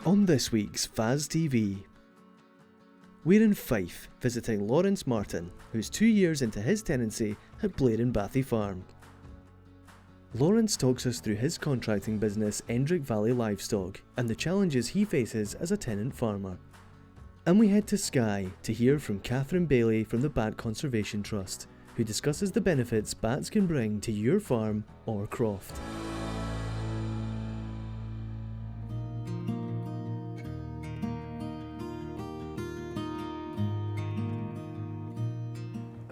On this week's FAS TV, we're in Fife visiting Lawrence Martin, who's 2 years into his tenancy at Blairenbathie Farm. Lawrence talks us through his contracting business Endrick Valley Livestock and the challenges he faces as a tenant farmer. And we head to Skye to hear from Catherine Baillie from the Bat Conservation Trust, who discusses the benefits bats can bring to your farm or croft.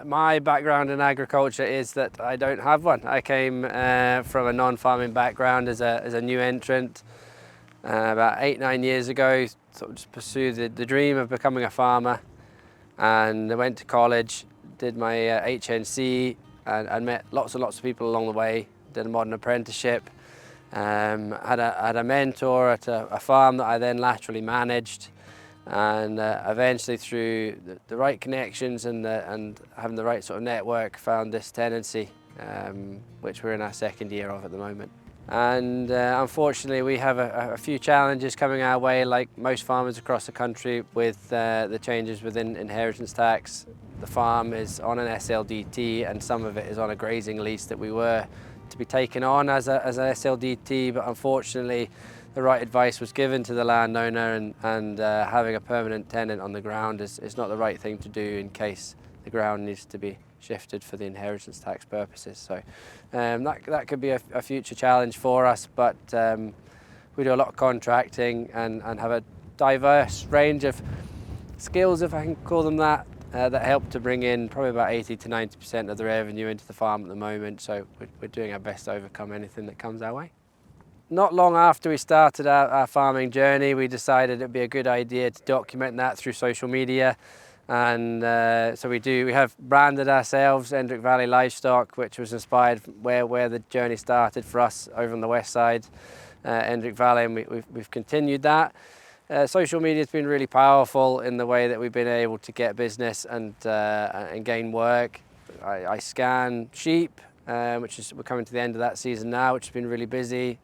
My background in agriculture is that I don't have one. I came from a non-farming background as a new entrant about 8-9 years ago. Sort of just pursued the dream of becoming a farmer, and I went to college, did my HNC, and met lots and lots of people along the way. Did a modern apprenticeship, had a mentor at a farm that I then laterally managed. And eventually, through the right connections and having the right sort of network, found this tenancy, which we're in our second year of at the moment. And unfortunately, we have a few challenges coming our way, like most farmers across the country, with the changes within inheritance tax. The farm is on an SLDT, and some of it is on a grazing lease that we were to be taken on as an SLDT, but unfortunately, the right advice was given to the landowner, and having a permanent tenant on the ground is not the right thing to do in case the ground needs to be shifted for the inheritance tax purposes. So that could be a future challenge for us, but we do a lot of contracting and have a diverse range of skills, if I can call them that, that help to bring in probably about 80 to 90% of the revenue into the farm at the moment. So we're doing our best to overcome anything that comes our way. Not long after we started our farming journey, we decided it'd be a good idea to document that through social media. And so we have branded ourselves Endrick Valley Livestock, which was inspired from where the journey started for us over on the west side, Endrick Valley, and we've continued that. Social media has been really powerful in the way that we've been able to get business and gain work. I scan sheep, we're coming to the end of that season now, which has been really busy.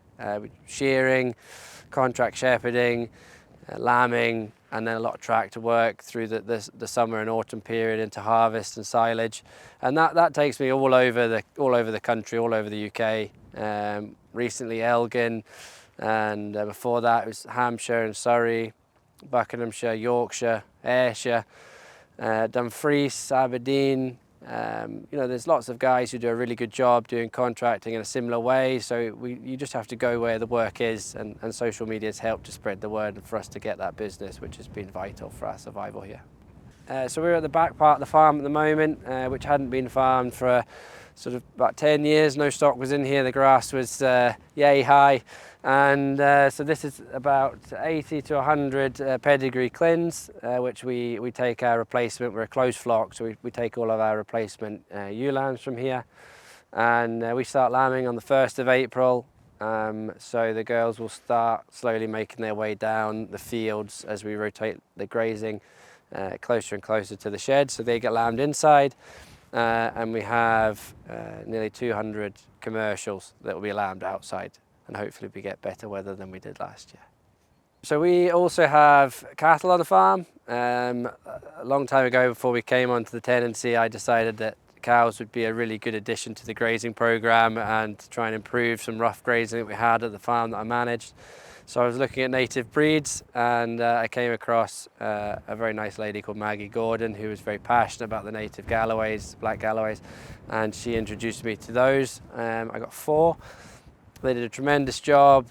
Shearing, contract shepherding, lambing, and then a lot of tractor work through the summer and autumn period into harvest and silage, and that takes me all over the country, all over the UK. Recently Elgin, and before that it was Hampshire and Surrey, Buckinghamshire, Yorkshire, Ayrshire, Dumfries, Aberdeen. There's lots of guys who do a really good job doing contracting in a similar way, so you just have to go where the work is, and social media has helped to spread the word and for us to get that business, which has been vital for our survival here. So we're at the back part of the farm at the moment, which hadn't been farmed for sort of about 10 years. No stock was in here, the grass was yay high, and so this is about 80 to 100 pedigree clins, which we take our replacement. We're a closed flock, so we take all of our replacement ewe lambs from here, and we start lambing on the 1st of April. So the girls will start slowly making their way down the fields as we rotate the grazing closer and closer to the shed, so they get lambed inside. And we have nearly 200 commercials that will be lambed outside, and hopefully we get better weather than we did last year. So we also have cattle on the farm. A long time ago, before we came onto the tenancy, I decided that cows would be a really good addition to the grazing program and to try and improve some rough grazing that we had at the farm that I managed. So I was looking at native breeds, and I came across a very nice lady called Maggie Gordon, who was very passionate about the native Galloways, black Galloways, and she introduced me to those. I got 4. They did a tremendous job.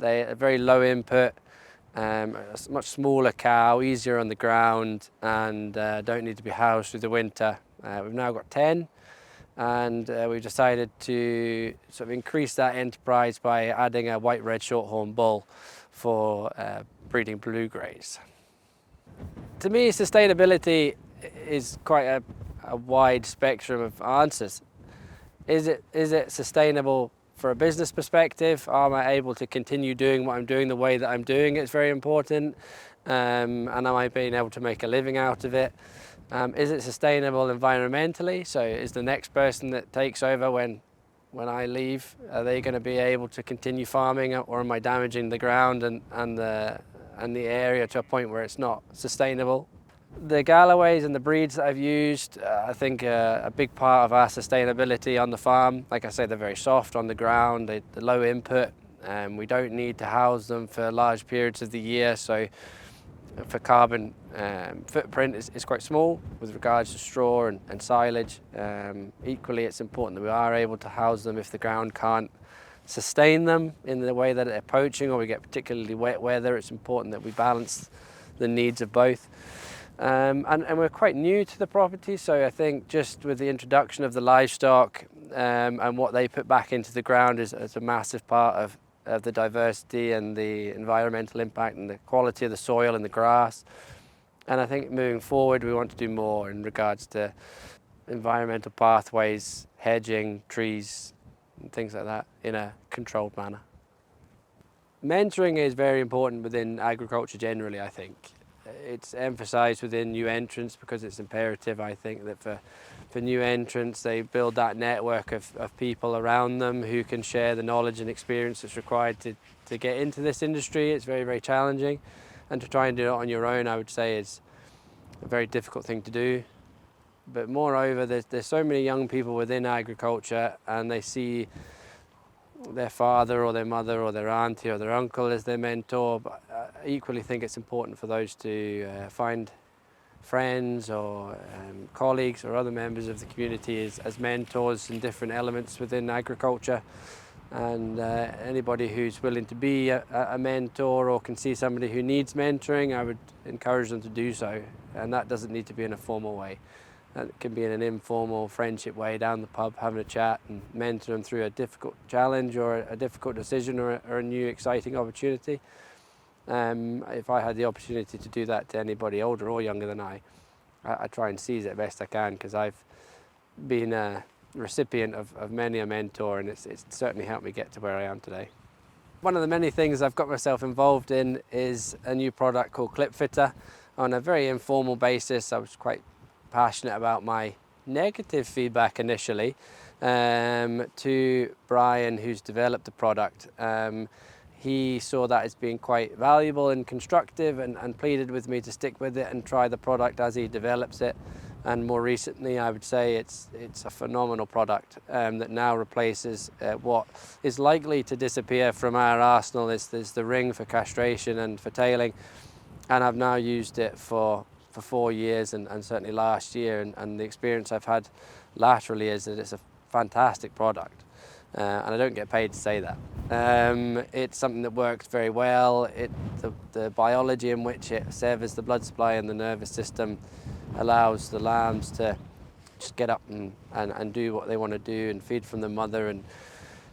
They are very low input, a much smaller cow, easier on the ground, and don't need to be housed through the winter. We've now got 10. And we've decided to sort of increase that enterprise by adding a white-red shorthorn bull for breeding blue greys. To me, sustainability is quite a wide spectrum of answers. Is it sustainable for a business perspective? Am I able to continue doing what I'm doing the way that I'm doing? It's very important. And am I being able to make a living out of it? Is it sustainable environmentally? So is the next person that takes over when I leave, are they going to be able to continue farming, or am I damaging the ground and and the area to a point where it's not sustainable. The Galloways and the breeds that I've used, I think a big part of our sustainability on the farm. Like I say, they're very soft on the ground, they're low input, and we don't need to house them for large periods of the year, so for carbon footprint is quite small with regards to straw and silage. Equally, it's important that we are able to house them if the ground can't sustain them in the way that they're poaching or we get particularly wet weather. It's important that we balance the needs of both. And we're quite new to the property, so I think just with the introduction of the livestock and what they put back into the ground is a massive part of the diversity and the environmental impact and the quality of the soil and the grass. And I think moving forward we want to do more in regards to environmental pathways, hedging, trees and things like that in a controlled manner. Mentoring is very important within agriculture generally, I think. It's emphasised within new entrants because it's imperative, I think, that for new entrants they build that network of people around them who can share the knowledge and experience that's required to get into this industry. It's very, very challenging, and to try and do it on your own, I would say, is a very difficult thing to do. But moreover, there's so many young people within agriculture and they see their father or their mother or their auntie or their uncle as their mentor, but I equally think it's important for those to find friends or colleagues or other members of the community as mentors in different elements within agriculture. And anybody who's willing to be a mentor or can see somebody who needs mentoring, I would encourage them to do so. And that doesn't need to be in a formal way. It can be in an informal friendship way, down the pub, having a chat and mentor them through a difficult challenge or a difficult decision or a new exciting opportunity. If I had the opportunity to do that to anybody older or younger than I try and seize it best I can, because I've been a recipient of many a mentor, and it's certainly helped me get to where I am today. One of the many things I've got myself involved in is a new product called Clip Fitter. On a very informal basis, I was quite passionate about my negative feedback initially to Brian, who's developed the product. He saw that as being quite valuable and constructive and pleaded with me to stick with it and try the product as he develops it. And more recently, I would say it's a phenomenal product that now replaces what is likely to disappear from our arsenal. There's the ring for castration and for tailing, and I've now used it for 4 years and certainly last year, and the experience I've had laterally is that it's a fantastic product, and I don't get paid to say that. It's something that works very well. The biology in which it severs the blood supply and the nervous system allows the lambs to just get up and do what they want to do and feed from the mother. And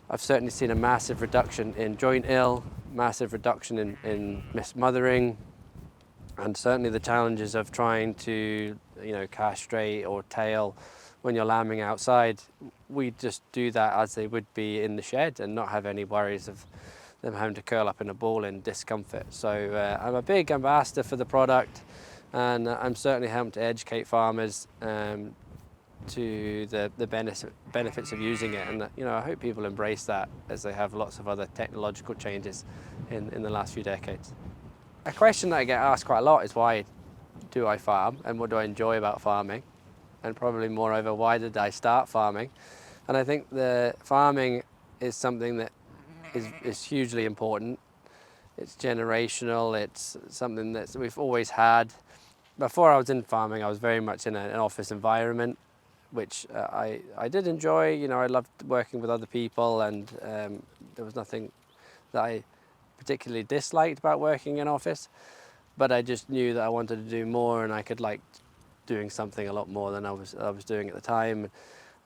I've certainly seen a massive reduction in joint ill, massive reduction in mismothering, and certainly the challenges of trying to, castrate or tail when you're lambing outside. We just do that as they would be in the shed and not have any worries of them having to curl up in a ball in discomfort. So I'm a big ambassador for the product, and I'm certainly helping to educate farmers to the benefits of using it. And I hope people embrace that as they have lots of other technological changes in the last few decades. A question that I get asked quite a lot is, why do I farm and what do I enjoy about farming? And probably moreover, why did I start farming? And I think the farming is something that is hugely important. It's generational, it's something that we've always had. Before I was in farming, I was very much in an office environment, which I did enjoy. I loved working with other people, and there was nothing that I particularly disliked about working in office, but I just knew that I wanted to do more, and I could like doing something a lot more than I was doing at the time.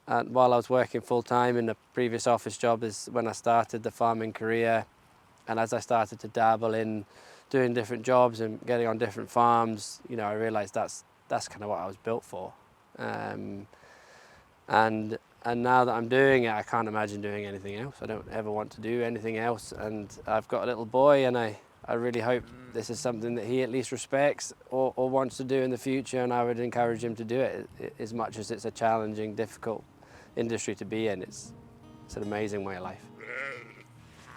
And while I was working full-time in the previous office job is when I started the farming career, and as I started to dabble in doing different jobs and getting on different farms, I realized that's kind of what I was built for. And now that I'm doing it, I can't imagine doing anything else. I don't ever want to do anything else. And I've got a little boy, and I really hope this is something that he at least respects or wants to do in the future. And I would encourage him to do it, as much as it's a challenging, difficult industry to be in. It's an amazing way of life.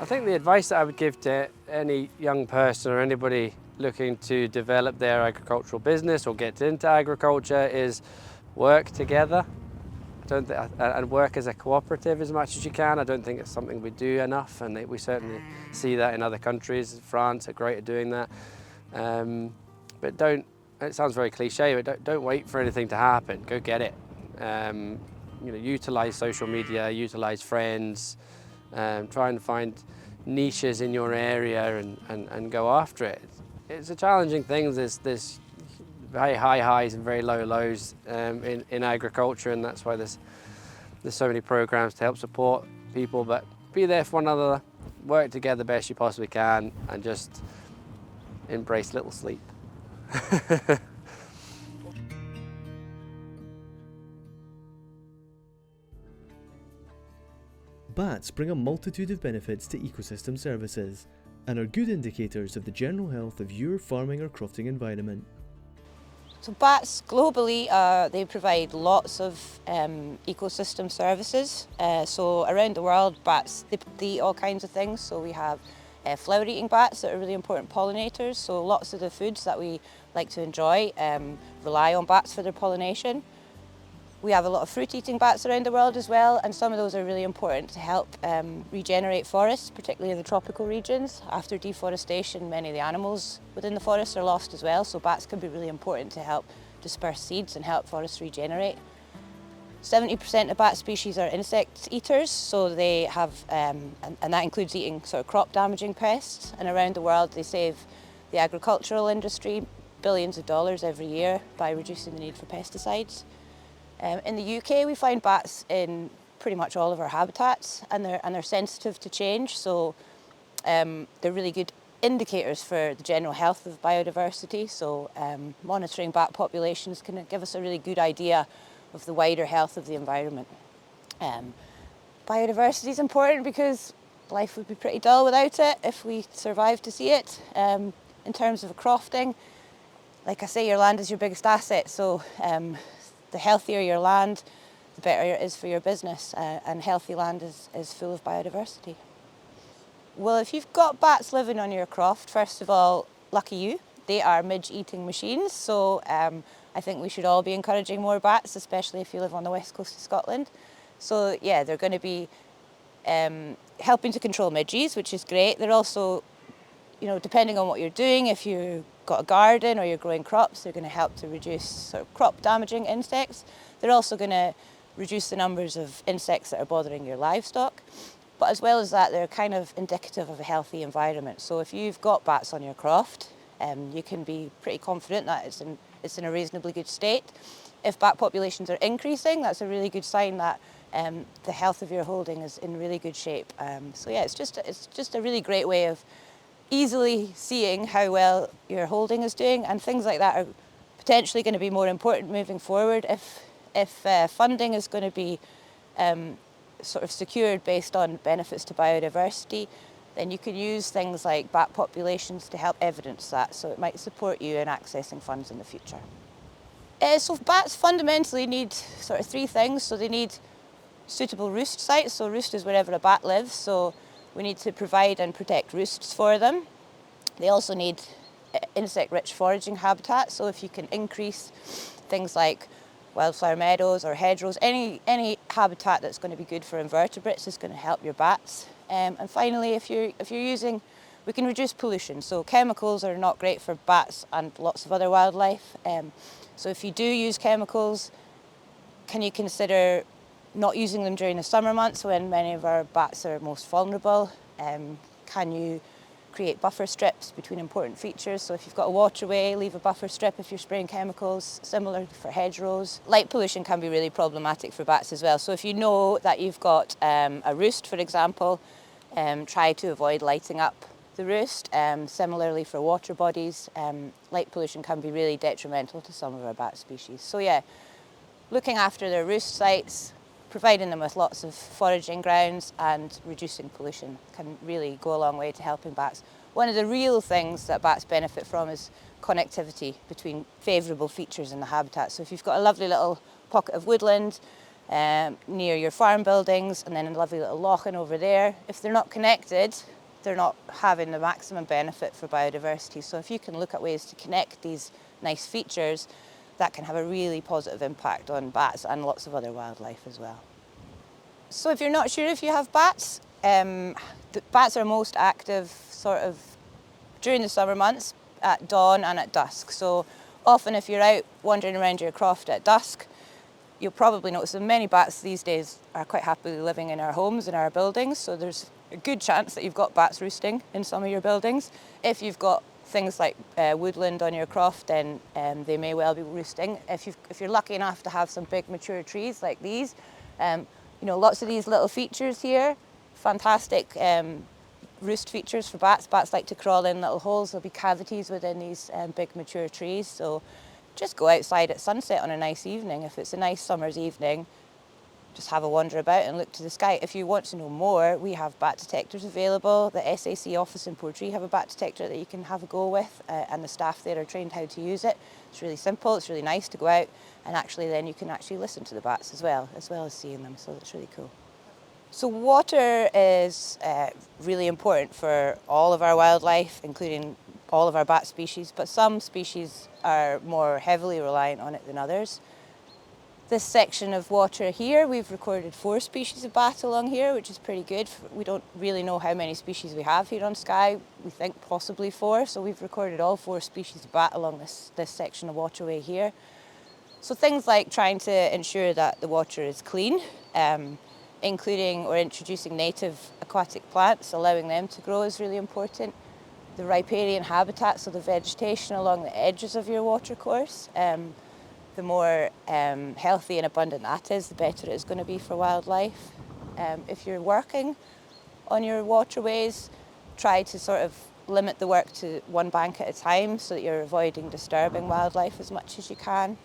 I think the advice that I would give to any young person or anybody looking to develop their agricultural business or get into agriculture is work together. And work as a cooperative as much as you can. I don't think it's something we do enough, and we certainly see that in other countries. France are great at doing that. But don't, it sounds very cliche, but don't wait for anything to happen. Go get it. Utilize social media, utilize friends, try and find niches in your area and go after it. It's a challenging thing. There's very high highs and very low lows in agriculture, and that's why there's so many programs to help support people. But be there for one another, work together best you possibly can, and just embrace little sleep. Bats bring a multitude of benefits to ecosystem services and are good indicators of the general health of your farming or crofting environment. So bats globally, they provide lots of ecosystem services. So around the world, bats, they eat all kinds of things. So we have flower-eating bats that are really important pollinators. So lots of the foods that we like to enjoy rely on bats for their pollination. We have a lot of fruit-eating bats around the world as well, and some of those are really important to help regenerate forests, particularly in the tropical regions. After deforestation, many of the animals within the forests are lost as well, so bats can be really important to help disperse seeds and help forests regenerate. 70% of bat species are insect eaters, so they have, and that includes eating sort of crop damaging pests, and around the world they save the agricultural industry billions of dollars every year by reducing the need for pesticides. In the UK, we find bats in pretty much all of our habitats, and they're sensitive to change, so they're really good indicators for the general health of biodiversity. So monitoring bat populations can give us a really good idea of the wider health of the environment. Biodiversity is important because life would be pretty dull without it if we survived to see it. In terms of crofting, like I say, your land is your biggest asset, so the healthier your land, the better it is for your business, and healthy land is full of biodiversity. Well, if you've got bats living on your croft, first of all, lucky you. They are midge-eating machines, so I think we should all be encouraging more bats, especially if you live on the west coast of Scotland. So yeah, they're going to be helping to control midges, which is great. They're also, depending on what you're doing, if you've got a garden or you're growing crops, they're going to help to reduce sort of crop damaging insects. They're also going to reduce the numbers of insects that are bothering your livestock. But as well as that, they're kind of indicative of a healthy environment. So if you've got bats on your croft, you can be pretty confident that it's in a reasonably good state. If bat populations are increasing, that's a really good sign that the health of your holding is in really good shape. So yeah, it's just a really great way of easily seeing how well your holding is doing, and things like that are potentially going to be more important moving forward. If funding is going to be sort of secured based on benefits to biodiversity, then you can use things like bat populations to help evidence that, so it might support you in accessing funds in the future. So bats fundamentally need sort of three things. So they need suitable roost sites, so roost is wherever a bat lives, so we need to provide and protect roosts for them. They also need insect-rich foraging habitat, so if you can increase things like wildflower meadows or hedgerows, any habitat that's going to be good for invertebrates is going to help your bats. And finally, if you're using, we can reduce pollution. So chemicals are not great for bats and lots of other wildlife. So if you do use chemicals, can you consider not using them during the summer months when many of our bats are most vulnerable? Can you create buffer strips between important features? So if you've got a waterway, leave a buffer strip if you're spraying chemicals, similar for hedgerows. Light pollution can be really problematic for bats as well. So if you know that you've got a roost, for example, try to avoid lighting up the roost. Similarly for water bodies, light pollution can be really detrimental to some of our bat species. So yeah, looking after their roost sites, providing them with lots of foraging grounds and reducing pollution can really go a long way to helping bats. One of the real things that bats benefit from is connectivity between favourable features in the habitat. So if you've got a lovely little pocket of woodland near your farm buildings and then a lovely little loching over there, if they're not connected, they're not having the maximum benefit for biodiversity. So if you can look at ways to connect these nice features, that can have a really positive impact on bats and lots of other wildlife as well. So if you're not sure if you have bats, the bats are most active sort of during the summer months at dawn and at dusk. So often if you're out wandering around your croft at dusk, you'll probably notice that many bats these days are quite happily living in our homes, in our buildings. So there's a good chance that you've got bats roosting in some of your buildings. If you've got things like woodland on your croft, then they may well be roosting. If you're lucky enough to have some big mature trees like these, you know, lots of these little features here, fantastic roost features for bats. Bats like to crawl in little holes. There'll be cavities within these big mature trees. So just go outside at sunset on a nice evening. If it's a nice summer's evening, just have a wander about and look to the sky. If you want to know more, we have bat detectors available. The SAC office in Portree have a bat detector that you can have a go with, and the staff there are trained how to use it. It's really simple, it's really nice to go out, and actually then you can actually listen to the bats as well as seeing them, so it's really cool. So water is really important for all of our wildlife, including all of our bat species, but some species are more heavily reliant on it than others. This section of water here, we've recorded 4 species of bat along here, which is pretty good. We don't really know how many species we have here on Skye. We think possibly 4, so we've recorded all 4 species of bat along this section of waterway here. So things like trying to ensure that the water is clean, including or introducing native aquatic plants, allowing them to grow is really important. The riparian habitat, so the vegetation along the edges of your watercourse, the more healthy and abundant that is, the better it's going to be for wildlife. If you're working on your waterways, try to sort of limit the work to one bank at a time so that you're avoiding disturbing wildlife as much as you can.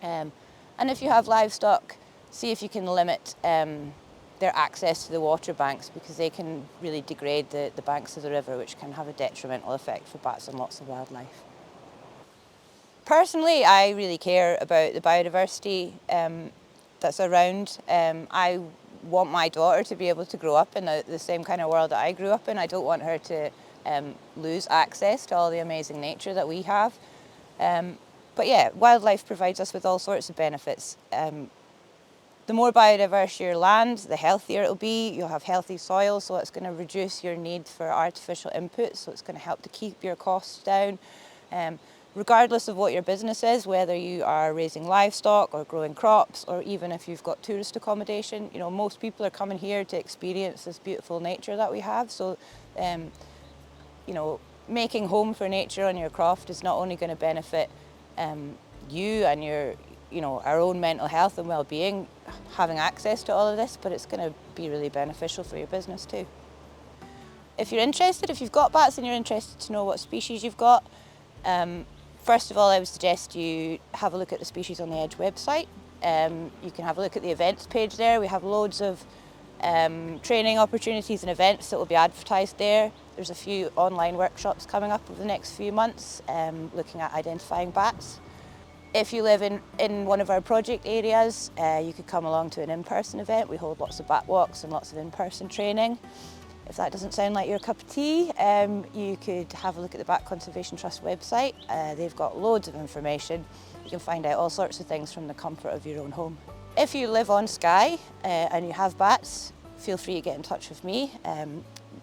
And if you have livestock, see if you can limit their access to the water banks, because they can really degrade the banks of the river, which can have a detrimental effect for bats and lots of wildlife. Personally, I really care about the biodiversity that's around. I want my daughter to be able to grow up in the same kind of world that I grew up in. I don't want her to lose access to all the amazing nature that we have. But yeah, wildlife provides us with all sorts of benefits. The more biodiverse your land, the healthier it'll be. You'll have healthy soil, so it's going to reduce your need for artificial inputs, so it's going to help to keep your costs down. Regardless of what your business is, whether you are raising livestock or growing crops, or even if you've got tourist accommodation, you know, most people are coming here to experience this beautiful nature that we have. So, you know, making home for nature on your croft is not only going to benefit you and your, you know, our own mental health and well-being, having access to all of this, but it's going to be really beneficial for your business too. If you're interested, if you've got bats and you're interested to know what species you've got, first of all, I would suggest you have a look at the Species on the Edge website. You can have a look at the events page there. We have loads of training opportunities and events that will be advertised there. There's a few online workshops coming up over the next few months looking at identifying bats. If you live in one of our project areas, you could come along to an in-person event. We hold lots of bat walks and lots of in-person training. If that doesn't sound like your cup of tea, you could have a look at the Bat Conservation Trust website. They've got loads of information. You can find out all sorts of things from the comfort of your own home. If you live on Skye and you have bats, feel free to get in touch with me.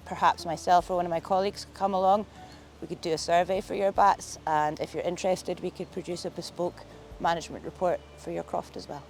Perhaps myself or one of my colleagues could come along. We could do a survey for your bats, and if you're interested, we could produce a bespoke management report for your croft as well.